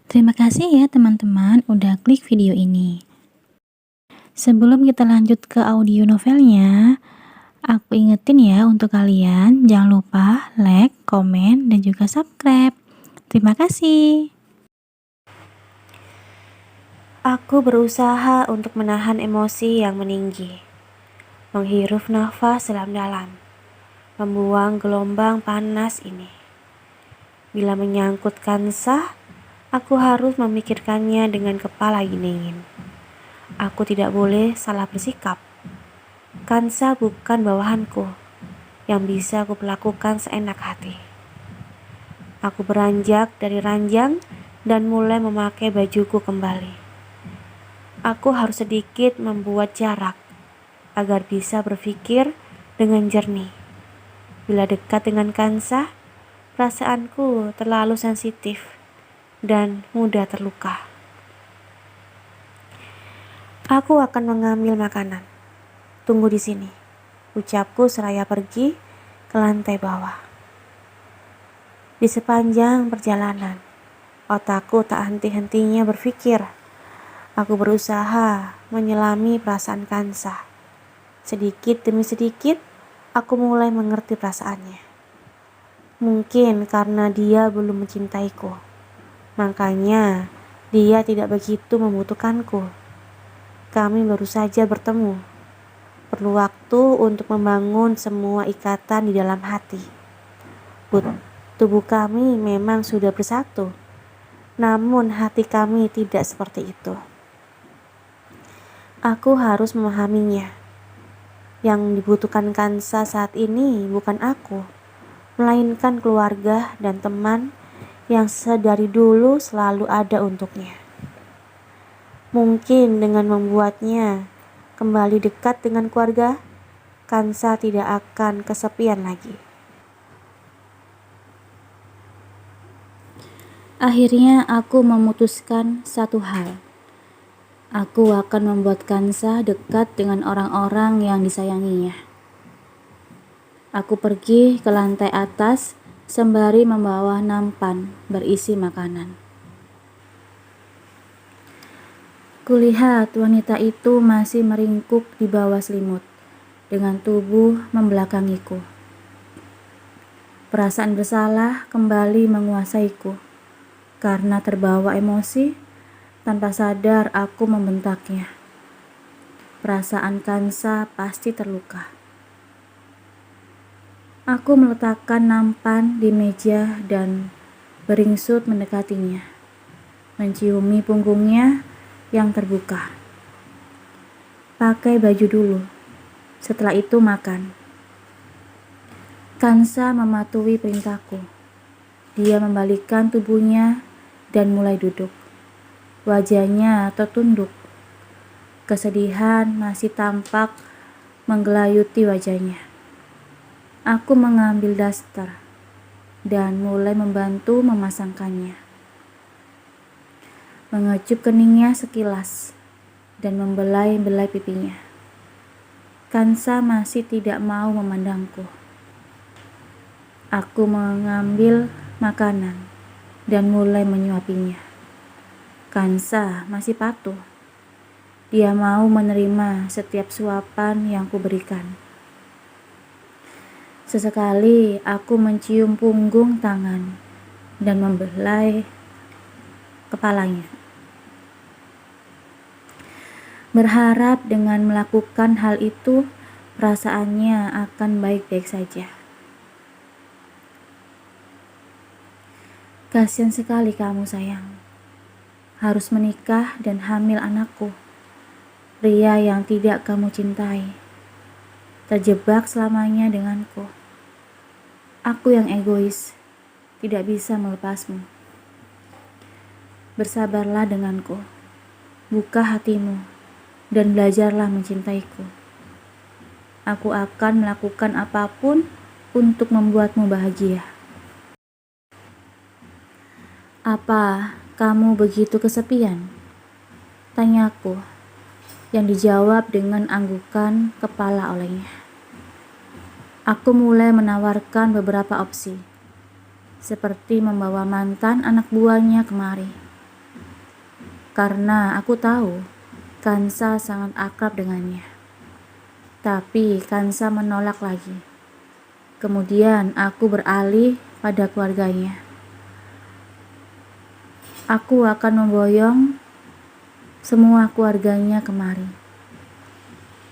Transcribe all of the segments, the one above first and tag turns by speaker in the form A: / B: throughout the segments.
A: Terima kasih ya teman-teman udah klik video ini. Sebelum kita lanjut ke audio novelnya, aku ingetin ya untuk kalian jangan lupa like, komen, dan juga subscribe. Terima kasih.
B: Aku berusaha untuk menahan emosi yang meninggi, menghirup nafas dalam-dalam, membuang gelombang panas ini. Bila menyangkut Kansa, aku harus memikirkannya dengan kepala dingin. Aku tidak boleh salah bersikap. Kansa bukan bawahanku yang bisa aku perlakukan seenak hati. Aku beranjak dari ranjang dan mulai memakai bajuku kembali. Aku harus sedikit membuat jarak agar bisa berpikir dengan jernih. Bila dekat dengan Kansa, perasaanku terlalu sensitif dan mudah terluka. Aku akan mengambil makanan. Tunggu di sini, ucapku seraya pergi ke lantai bawah. Di sepanjang perjalanan, otakku tak henti-hentinya berpikir. Aku berusaha menyelami perasaan Kansa. Sedikit demi sedikit, aku mulai mengerti perasaannya. Mungkin karena dia belum mencintaiku, makanya dia tidak begitu membutuhkanku. Kami baru saja bertemu. Perlu waktu untuk membangun semua ikatan di dalam hati. Tubuh kami memang sudah bersatu, namun hati kami tidak seperti itu. Aku harus memahaminya. Yang dibutuhkan Kansa saat ini bukan aku, melainkan keluarga dan teman yang sedari dulu selalu ada untuknya. Mungkin dengan membuatnya kembali dekat dengan keluarga, Kansa tidak akan kesepian lagi.
A: Akhirnya aku memutuskan satu hal. Aku akan membuat Kansa dekat dengan orang-orang yang disayanginya. Aku pergi ke lantai atas sembari membawa nampan berisi makanan. Kulihat wanita itu masih meringkuk di bawah selimut dengan tubuh membelakangiku. Perasaan bersalah kembali menguasaiku. Karena terbawa emosi, tanpa sadar aku membentaknya. Perasaan Kansa pasti terluka. Aku meletakkan nampan di meja dan beringsut mendekatinya, menciumi punggungnya yang terbuka. Pakai baju dulu, setelah itu makan. Kansa mematuhi perintahku. Dia membalikkan tubuhnya dan mulai duduk. Wajahnya tertunduk. Kesedihan masih tampak menggelayuti wajahnya. Aku mengambil daster dan mulai membantu memasangkannya. Mengecup keningnya sekilas dan membelai-belai pipinya. Kansa masih tidak mau memandangku. Aku mengambil makanan dan mulai menyuapinya. Kansa masih patuh. Dia mau menerima setiap suapan yang kuberikan. Sesekali aku mencium punggung tangan dan membelai kepalanya. Berharap dengan melakukan hal itu, perasaannya akan baik-baik saja. Kasihan sekali kamu sayang. Harus menikah dan hamil anakku. Pria yang tidak kamu cintai. Terjebak selamanya denganku. Aku yang egois, tidak bisa melepasmu. Bersabarlah denganku. Buka hatimu dan belajarlah mencintaiku. Aku akan melakukan apapun untuk membuatmu bahagia. Apa kamu begitu kesepian? Tanyaku, yang dijawab dengan anggukan kepala olehnya. Aku mulai menawarkan beberapa opsi, seperti membawa mantan anak buahnya kemari. karena aku tahu Kansa sangat akrab dengannya. Tapi Kansa menolak lagi. Kemudian aku beralih pada keluarganya. Aku akan memboyong semua keluarganya kemari.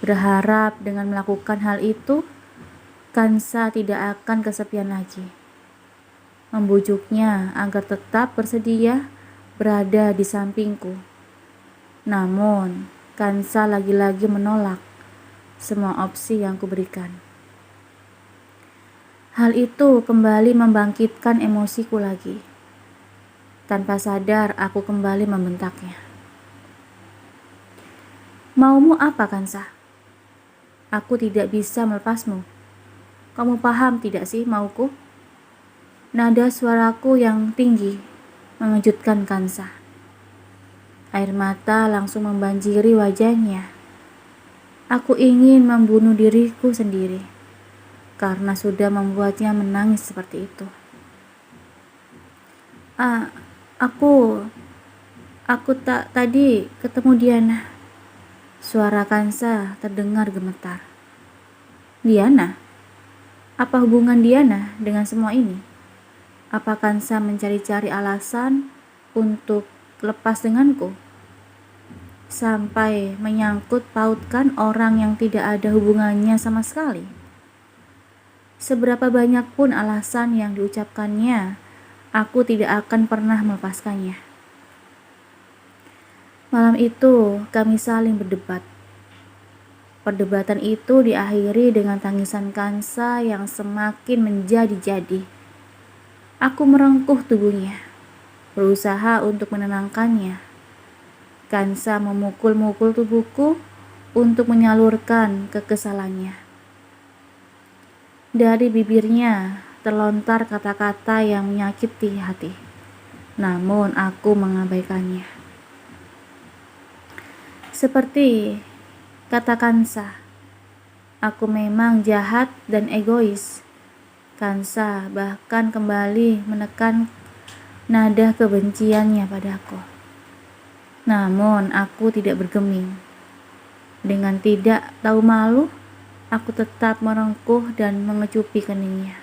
A: Berharap dengan melakukan hal itu, Kansa tidak akan kesepian lagi. Membujuknya agar tetap bersedia berada di sampingku. Namun, Kansa lagi-lagi menolak semua opsi yang kuberikan. Hal itu kembali membangkitkan emosiku lagi. Tanpa sadar, aku kembali membentaknya. Maumu apa, Kansa? Aku tidak bisa melepasmu. Kamu paham tidak sih mauku? Nada suaraku yang tinggi mengejutkan Kansa. Air mata langsung membanjiri wajahnya. Aku ingin membunuh diriku sendiri karena sudah membuatnya menangis seperti itu. Ah, aku tak tadi ketemu Diana. Suara Kansa terdengar gemetar. Diana? Apa hubungan Diana dengan semua ini? Apa Kansa mencari-cari alasan untuk lepas denganku? Sampai menyangkut pautkan orang yang tidak ada hubungannya sama sekali. Seberapa banyak pun alasan yang diucapkannya, aku tidak akan pernah melepaskannya. Malam itu kami saling berdebat. Perdebatan itu diakhiri dengan tangisan Kansa yang semakin menjadi-jadi. Aku merengkuh tubuhnya, berusaha untuk menenangkannya. Kansa memukul-mukul tubuhku untuk menyalurkan kekesalannya. Dari bibirnya terlontar kata-kata yang menyakiti hati, namun aku mengabaikannya. Seperti kata Kansa, aku memang jahat dan egois. Kansa bahkan kembali menekan nada kebenciannya padaku. Namun aku tidak bergeming. Dengan tidak tahu malu, aku tetap merengkuh dan mengecupi keningnya.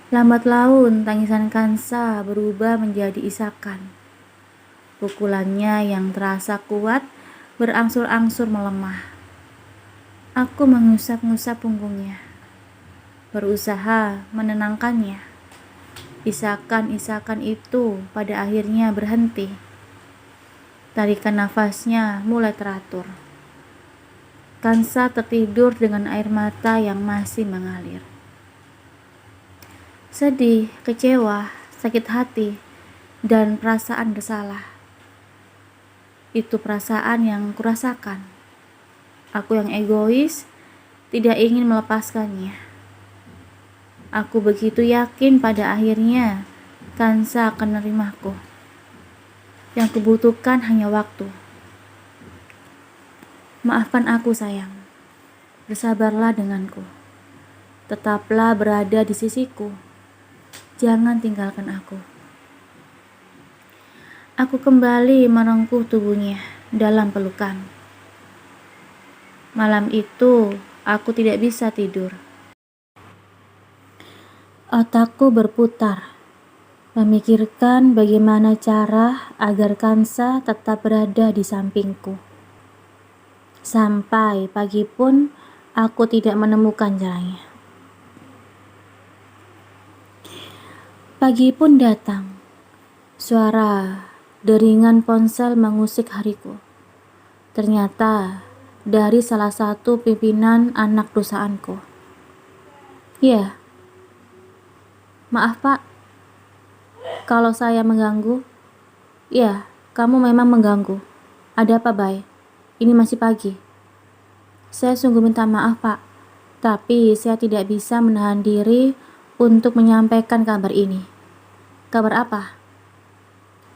A: Lambat laun tangisan Kansa berubah menjadi isakan. Pukulannya yang terasa kuat berangsur-angsur melemah. Aku mengusap-ngusap punggungnya, berusaha menenangkannya. Isakan-isakan itu pada akhirnya berhenti. Tarikan nafasnya mulai teratur. Kansa tertidur dengan air mata yang masih mengalir. Sedih, kecewa, sakit hati, dan perasaan bersalah. Itu perasaan yang kurasakan. Aku yang egois, tidak ingin melepaskannya. Aku begitu yakin pada akhirnya Kansa akan menerimaku. Yang kubutuhkan hanya waktu. Maafkan aku, sayang. Bersabarlah denganku. Tetaplah berada di sisiku. Jangan tinggalkan aku. Aku kembali merengkuh tubuhnya dalam pelukan. Malam itu, aku tidak bisa tidur. Otakku berputar, memikirkan bagaimana cara agar Kansa tetap berada di sampingku. Sampai pagi pun, aku tidak menemukan caranya. Pagi pun datang. Suara deringan ponsel mengusik hariku. Ternyata dari salah satu pimpinan anak perusahaanku. Ya, maaf Pak, kalau saya mengganggu. Ya, kamu memang mengganggu. Ada apa, Bay? Ini masih pagi. Saya sungguh minta maaf Pak, tapi saya tidak bisa menahan diri untuk menyampaikan kabar ini. Kabar apa?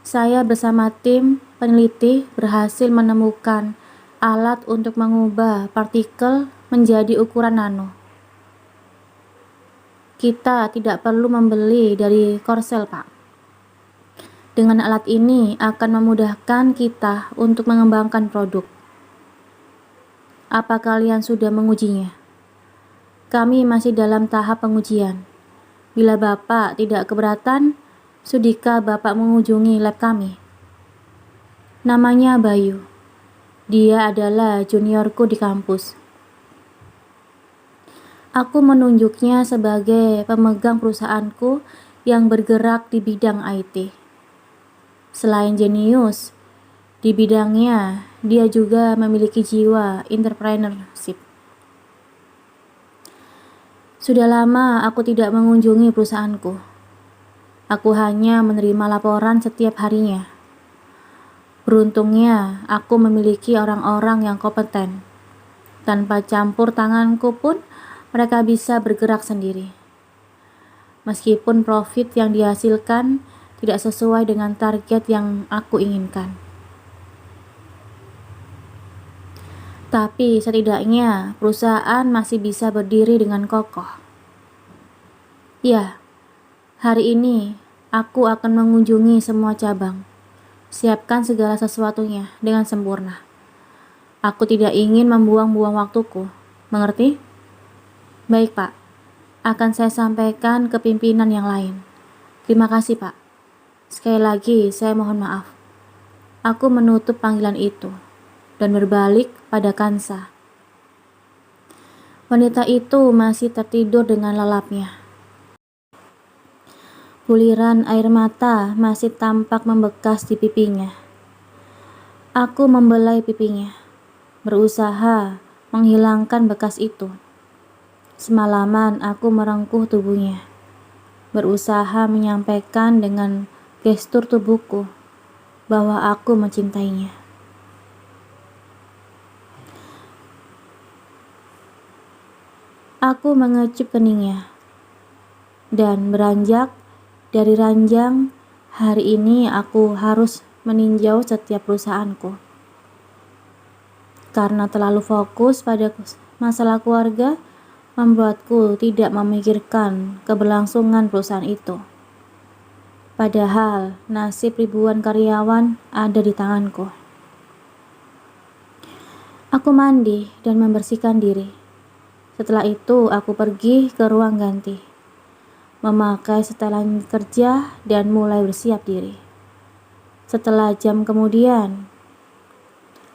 A: Saya bersama tim peneliti berhasil menemukan alat untuk mengubah partikel menjadi ukuran nano. Kita tidak perlu membeli dari Korsel, Pak. Dengan alat ini akan memudahkan kita untuk mengembangkan produk. Apa kalian sudah mengujinya? Kami masih dalam tahap pengujian. Bila Bapak tidak keberatan, sudikah Bapak mengunjungi lab kami? Namanya Bayu. Dia adalah juniorku di kampus. Aku menunjuknya sebagai pemegang perusahaanku yang bergerak di bidang IT. Selain jenius, di bidangnya dia juga memiliki jiwa entrepreneurship. Sudah lama aku tidak mengunjungi perusahaanku. Aku hanya menerima laporan setiap harinya. Beruntungnya, aku memiliki orang-orang yang kompeten. Tanpa campur tanganku pun, mereka bisa bergerak sendiri. Meskipun profit yang dihasilkan tidak sesuai dengan target yang aku inginkan. Tapi setidaknya perusahaan masih bisa berdiri dengan kokoh. Ya, hari ini aku akan mengunjungi semua cabang. Siapkan segala sesuatunya dengan sempurna. Aku tidak ingin membuang-buang waktuku. Mengerti? Baik, Pak. Akan saya sampaikan ke pimpinan yang lain. Terima kasih, Pak. Sekali lagi, saya mohon maaf. Aku menutup panggilan itu dan berbalik pada Kansa. Wanita itu masih tertidur dengan lelapnya. Buliran air mata masih tampak membekas di pipinya. Aku membelai pipinya, berusaha menghilangkan bekas itu. Semalaman aku merengkuh tubuhnya, berusaha menyampaikan dengan gestur tubuhku bahwa aku mencintainya. Aku mengecup keningnya dan beranjak dari ranjang. Hari ini aku harus meninjau setiap perusahaanku. Karena terlalu fokus pada masalah keluarga, membuatku tidak memikirkan keberlangsungan perusahaan itu. Padahal nasib ribuan karyawan ada di tanganku. Aku mandi dan membersihkan diri. Setelah itu aku pergi ke ruang ganti, memakai setelan kerja dan mulai bersiap diri. Setelah jam kemudian,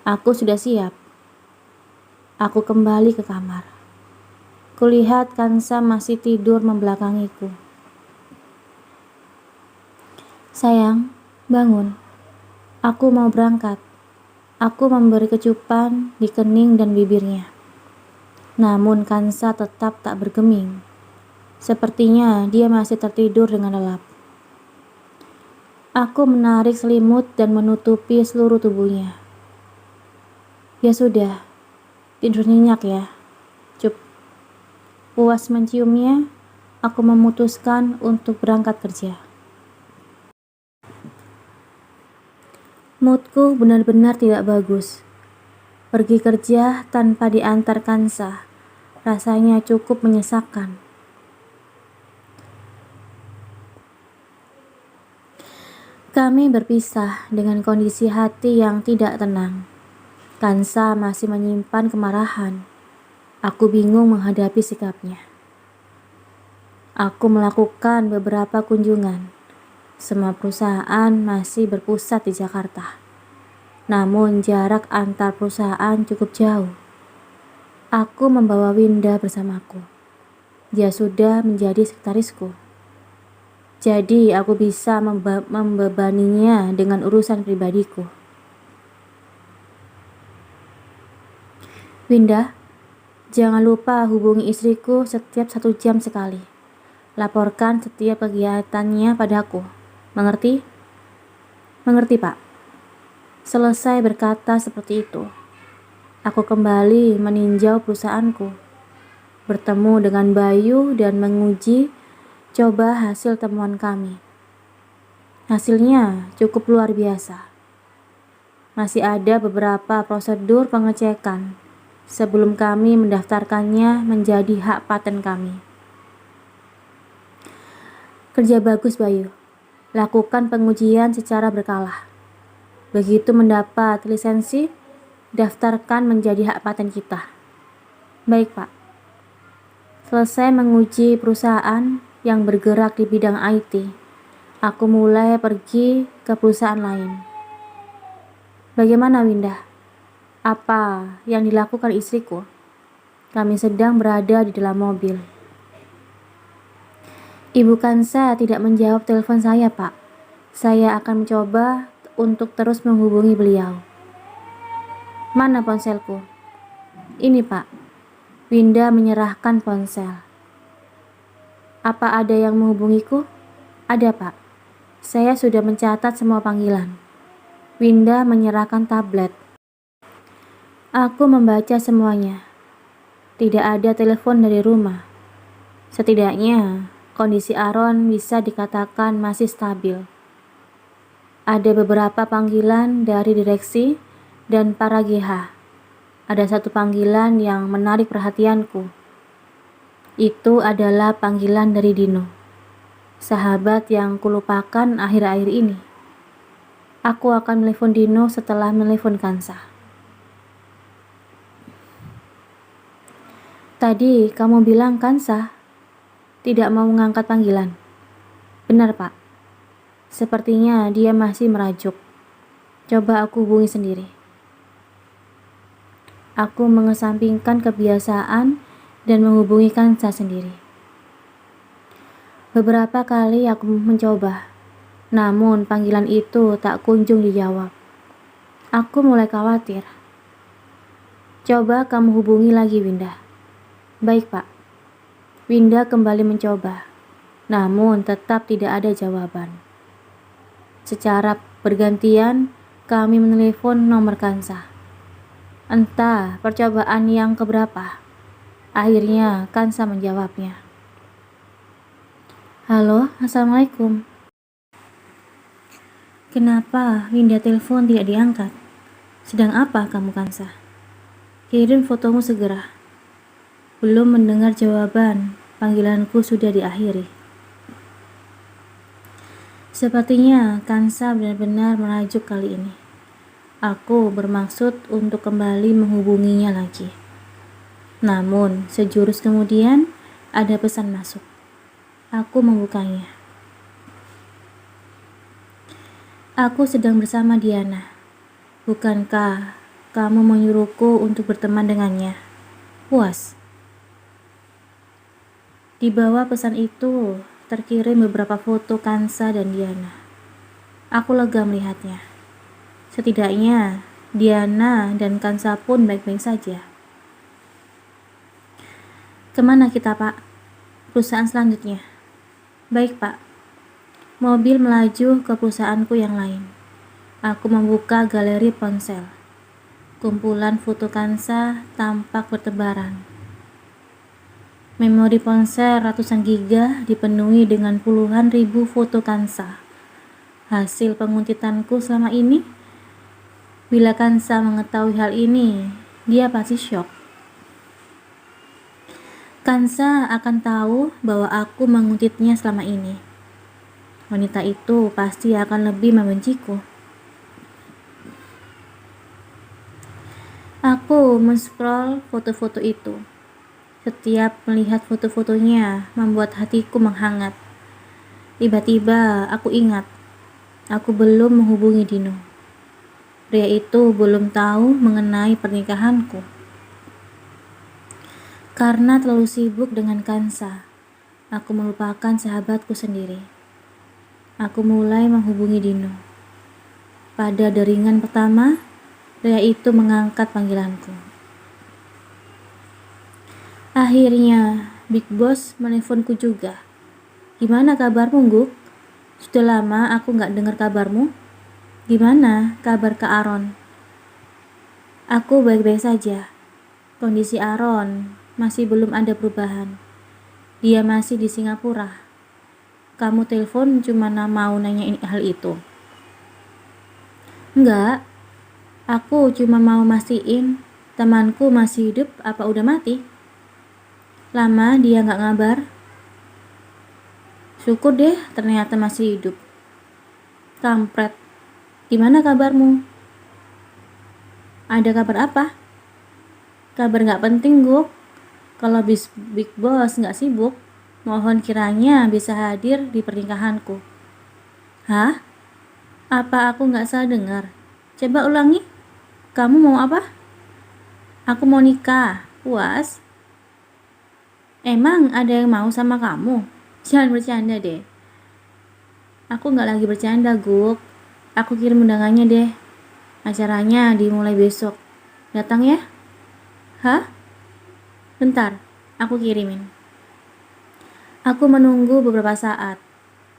A: aku sudah siap. Aku kembali ke kamar. Kulihat Kansa masih tidur membelakangiku. Sayang, bangun. Aku mau berangkat. Aku memberi kecupan di kening dan bibirnya. Namun Kansa tetap tak bergeming. Sepertinya dia masih tertidur dengan lelap. Aku menarik selimut dan menutupi seluruh tubuhnya. Ya sudah, tidur nyenyak ya. Cup. Puas menciumnya, aku memutuskan untuk berangkat kerja. Moodku benar-benar tidak bagus. Pergi kerja tanpa diantar Kansa rasanya cukup menyesakkan. Kami berpisah dengan kondisi hati yang tidak tenang. Kansa masih menyimpan kemarahan. Aku bingung menghadapi sikapnya. Aku melakukan beberapa kunjungan. Semua perusahaan masih berpusat di Jakarta. Namun jarak antar perusahaan cukup jauh. Aku membawa Winda bersamaku. Dia sudah menjadi sekretarisku. Jadi aku bisa membebaninya dengan urusan pribadiku. Winda, jangan lupa hubungi istriku setiap 1 jam sekali. Laporkan setiap kegiatannya padaku. Mengerti? Mengerti, Pak. Selesai berkata seperti itu, aku kembali meninjau perusahaanku, bertemu dengan Bayu dan menguji coba hasil temuan kami. Hasilnya cukup luar biasa. Masih ada beberapa prosedur pengecekan sebelum kami mendaftarkannya menjadi hak paten kami. Kerja bagus, Bayu. Lakukan pengujian secara berkala. Begitu mendapat lisensi, daftarkan menjadi hak paten kita. Baik, Pak. Selesai menguji perusahaan yang bergerak di bidang IT, aku mulai pergi ke perusahaan lain. Bagaimana, Winda? Apa yang dilakukan istriku? Kami sedang berada di dalam mobil. Ibu Kansa tidak menjawab telepon saya, Pak. Saya akan mencoba untuk terus menghubungi beliau. Mana ponselku? Ini, Pak. Winda menyerahkan ponsel. Apa ada yang menghubungiku? Ada, Pak. Saya sudah mencatat semua panggilan. Winda menyerahkan tablet. Aku membaca semuanya. Tidak ada telepon dari rumah. Setidaknya, kondisi Aaron bisa dikatakan masih stabil. Ada beberapa panggilan dari direksi dan para GH. Ada satu panggilan yang menarik perhatianku. Itu adalah panggilan dari Dino, sahabat yang kulupakan akhir-akhir ini. Aku akan menelepon Dino setelah menelepon Kansa. Tadi kamu bilang Kansa tidak mau mengangkat panggilan. Benar, Pak. Sepertinya dia masih merajuk. Coba aku hubungi sendiri. Aku mengesampingkan kebiasaan dan menghubungi Kansa sendiri. Beberapa kali aku mencoba, namun panggilan itu tak kunjung dijawab. Aku mulai khawatir. Coba kamu hubungi lagi, Winda. Baik, Pak. Winda kembali mencoba, namun tetap tidak ada jawaban. Secara bergantian, kami menelepon nomor Kansa. Entah percobaan yang keberapa. Akhirnya Kansa menjawabnya. Halo, Assalamualaikum. Kenapa Winda telepon tidak diangkat? Sedang apa kamu, Kansa? Kirim fotomu segera. Belum mendengar jawaban, panggilanku sudah diakhiri. Sepertinya Kansa benar-benar merajuk kali ini. Aku bermaksud untuk kembali menghubunginya lagi. Namun, sejurus kemudian ada pesan masuk. Aku membukanya. Aku sedang bersama Diana. Bukankah kamu menyuruhku untuk berteman dengannya? Puas. Di bawah pesan itu terkirim beberapa foto Kansa dan Diana. Aku lega melihatnya. Setidaknya Diana dan Kansa pun baik-baik saja. Kemana kita, Pak? Perusahaan selanjutnya. Baik, Pak. Mobil melaju ke perusahaanku yang lain. Aku membuka galeri ponsel. Kumpulan foto Kansa tampak bertebaran. Memori ponsel ratusan giga dipenuhi dengan puluhan ribu foto Kansa. Hasil penguntitanku selama ini. Bila Kansa mengetahui hal ini, dia pasti syok. Kansa akan tahu bahwa aku menguntitnya selama ini. Wanita itu pasti akan lebih membenciku. Aku men-scroll foto-foto itu. Setiap melihat foto-fotonya membuat hatiku menghangat. Tiba-tiba aku ingat, aku belum menghubungi Dino. Pria itu belum tahu mengenai pernikahanku. Karena terlalu sibuk dengan Kansa, aku melupakan sahabatku sendiri. Aku mulai menghubungi Dino. Pada deringan pertama, pria itu mengangkat panggilanku. Akhirnya, Big Boss menelponku juga. Gimana kabarmu, Guk? Sudah lama aku gak dengar kabarmu. Gimana kabar Kak Aaron? Aku baik-baik saja. Kondisi Aaron masih belum ada perubahan. Dia masih di Singapura. Kamu telepon cuma mau nanyain hal itu. Enggak. Aku cuma mau mastiin temanku masih hidup apa udah mati. Lama dia gak ngabar. Syukur deh ternyata masih hidup. Kampret, gimana kabarmu? Ada kabar apa? Kabar nggak penting, Guk. Kalau Big Boss nggak sibuk, mohon kiranya bisa hadir di pernikahanku. Hah? Apa aku nggak salah dengar? Coba ulangi. Kamu mau apa? Aku mau nikah. Puas? Emang ada yang mau sama kamu? Jangan bercanda deh. Aku nggak lagi bercanda, Guk. Aku kirim undangannya deh. Acaranya dimulai besok. Datang ya? Hah? Bentar, aku kirimin. Aku menunggu beberapa saat.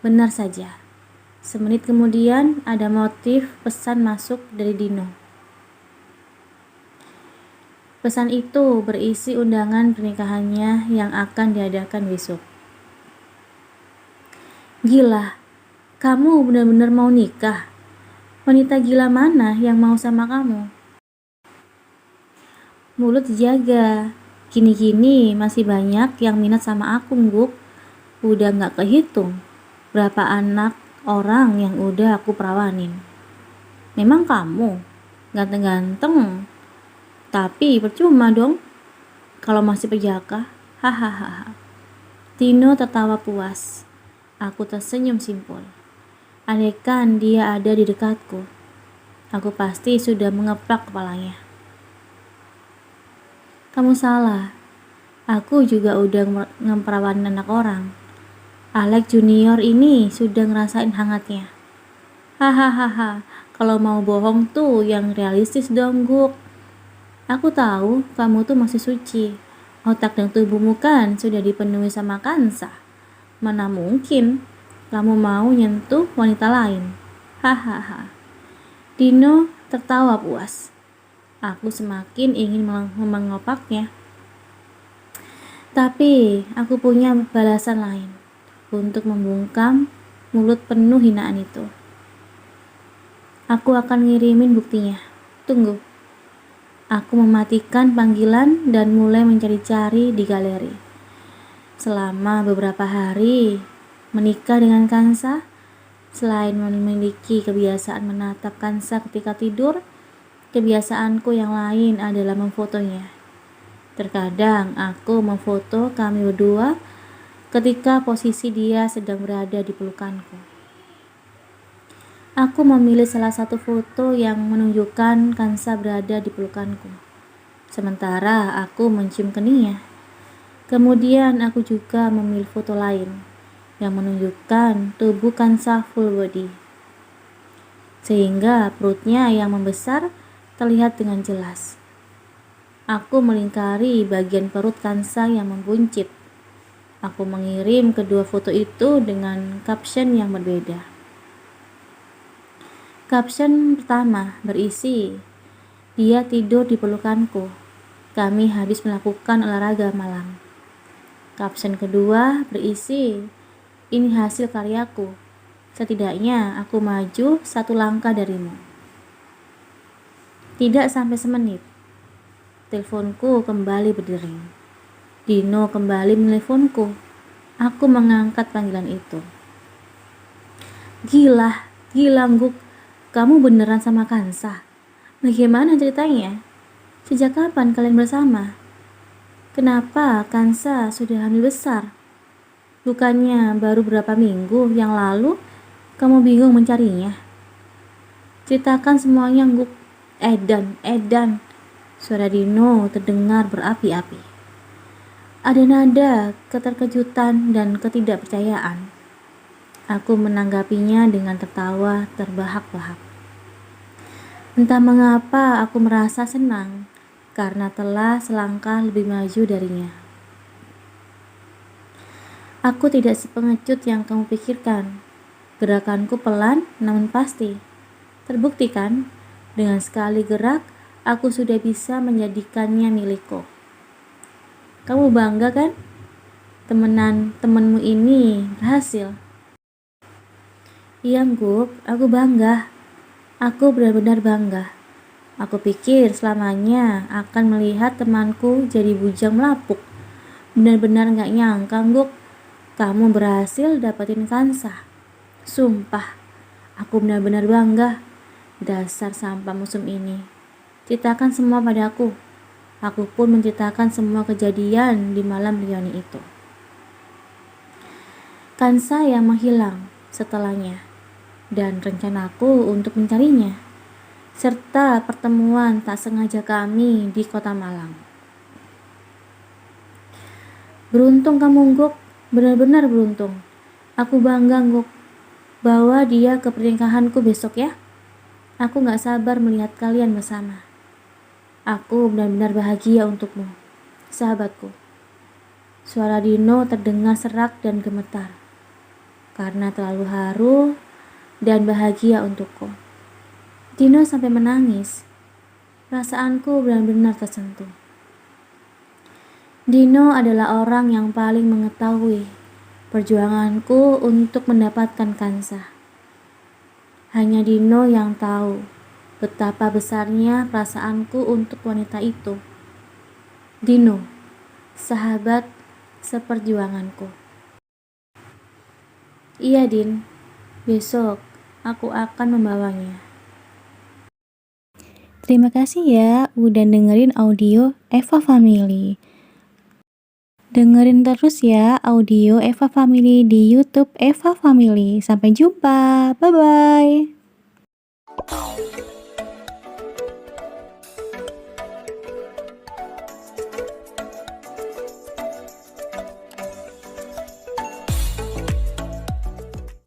A: Benar saja. Semenit kemudian ada motif pesan masuk dari Dino. Pesan itu berisi undangan pernikahannya yang akan diadakan besok. Gila, kamu benar-benar mau nikah? Wanita gila mana yang mau sama kamu? Mulut jaga. Gini-gini masih banyak yang minat sama aku, Guk. Udah gak kehitung berapa anak orang yang udah aku perawanin. Memang kamu ganteng-ganteng, tapi percuma dong kalau masih pejaka. Hahaha. Tino tertawa puas. Aku tersenyum simpul. Andaikan dia ada di dekatku, aku pasti sudah mengeplak kepalanya. Kamu salah. Aku juga udah ngemperawanin anak orang. Alex Junior ini sudah ngerasain hangatnya. Hahaha. Kalau mau bohong tuh yang realistis dong, Guk. Aku tahu kamu tuh masih suci. Otak dan tubuhmu kan sudah dipenuhi sama kansa. Mana mungkin kamu mau nyentuh wanita lain. Hahaha. Dino tertawa puas. Aku semakin ingin mengopaknya. Tapi aku punya balasan lain untuk membungkam mulut penuh hinaan itu. Aku akan ngirimin buktinya. Tunggu. Aku mematikan panggilan dan mulai mencari-cari di galeri. Selama beberapa hari menikah dengan Kansa, selain memiliki kebiasaan menatap Kansa ketika tidur, kebiasaanku yang lain adalah memfotonya. Terkadang aku memfoto kami berdua ketika posisi dia sedang berada di pelukanku. Aku memilih salah satu foto yang menunjukkan Kansa berada di pelukanku, sementara aku mencium keningnya. Kemudian aku juga memilih foto lain yang menunjukkan tubuh Kansa full body, sehingga perutnya yang membesar terlihat dengan jelas. Aku melingkari bagian perut Kansa yang membuncit. Aku mengirim kedua foto itu dengan caption yang berbeda. Caption pertama berisi, "Dia tidur di pelukanku. Kami habis melakukan olahraga malam." Caption kedua berisi, "Ini hasil karyaku. Setidaknya aku maju satu langkah darimu." Tidak sampai semenit, teleponku kembali berdering. Dino kembali meneleponku. Aku mengangkat panggilan itu. Gila, Guk. Kamu beneran sama Kansa? Bagaimana ceritanya? Sejak kapan kalian bersama? Kenapa Kansa sudah hamil besar? Bukannya baru beberapa minggu yang lalu kamu bingung mencarinya? Ceritakan semuanya, Guk. Edan. Suara Dino terdengar berapi-api. Ada nada keterkejutan dan ketidakpercayaan. Aku menanggapinya dengan tertawa terbahak-bahak. Entah mengapa aku merasa senang karena telah selangkah lebih maju darinya. Aku tidak sepengecut yang kamu pikirkan. Gerakanku pelan namun pasti. Terbukti kan? Dengan sekali gerak, aku sudah bisa menjadikannya milikku. Kamu bangga kan? Temenmu ini berhasil. Iya, Guk, aku bangga. Aku benar-benar bangga. Aku pikir selamanya akan melihat temanku jadi bujang melapuk. Benar-benar gak nyangka, Guk, kamu berhasil dapetin Kansa. Sumpah, Aku benar-benar bangga. Dasar sampah musim ini. Ceritakan semua padaku. Aku pun menceritakan semua kejadian di malam reuni itu. Kansa yang menghilang setelahnya, dan rencanaku untuk mencarinya, serta pertemuan tak sengaja kami di kota Malang. Beruntung kamu, Guk. Benar-benar beruntung. Aku bangga, Guk, bawa dia ke pernikahanku besok ya. Aku gak sabar melihat kalian bersama. Aku benar-benar bahagia untukmu, sahabatku. Suara Dino terdengar serak dan gemetar, karena terlalu haru dan bahagia untukku. Dino sampai menangis. Perasaanku benar-benar tersentuh. Dino adalah orang yang paling mengetahui perjuanganku untuk mendapatkan Kansa. Hanya Dino yang tahu betapa besarnya perasaanku untuk wanita itu. Dino, sahabat seperjuanganku. Iya, Din. Besok aku akan membawanya.
C: Terima kasih ya udah dengerin audio Eva Family. Dengerin terus ya audio Eva Family di YouTube Eva Family. Sampai jumpa. Bye-bye.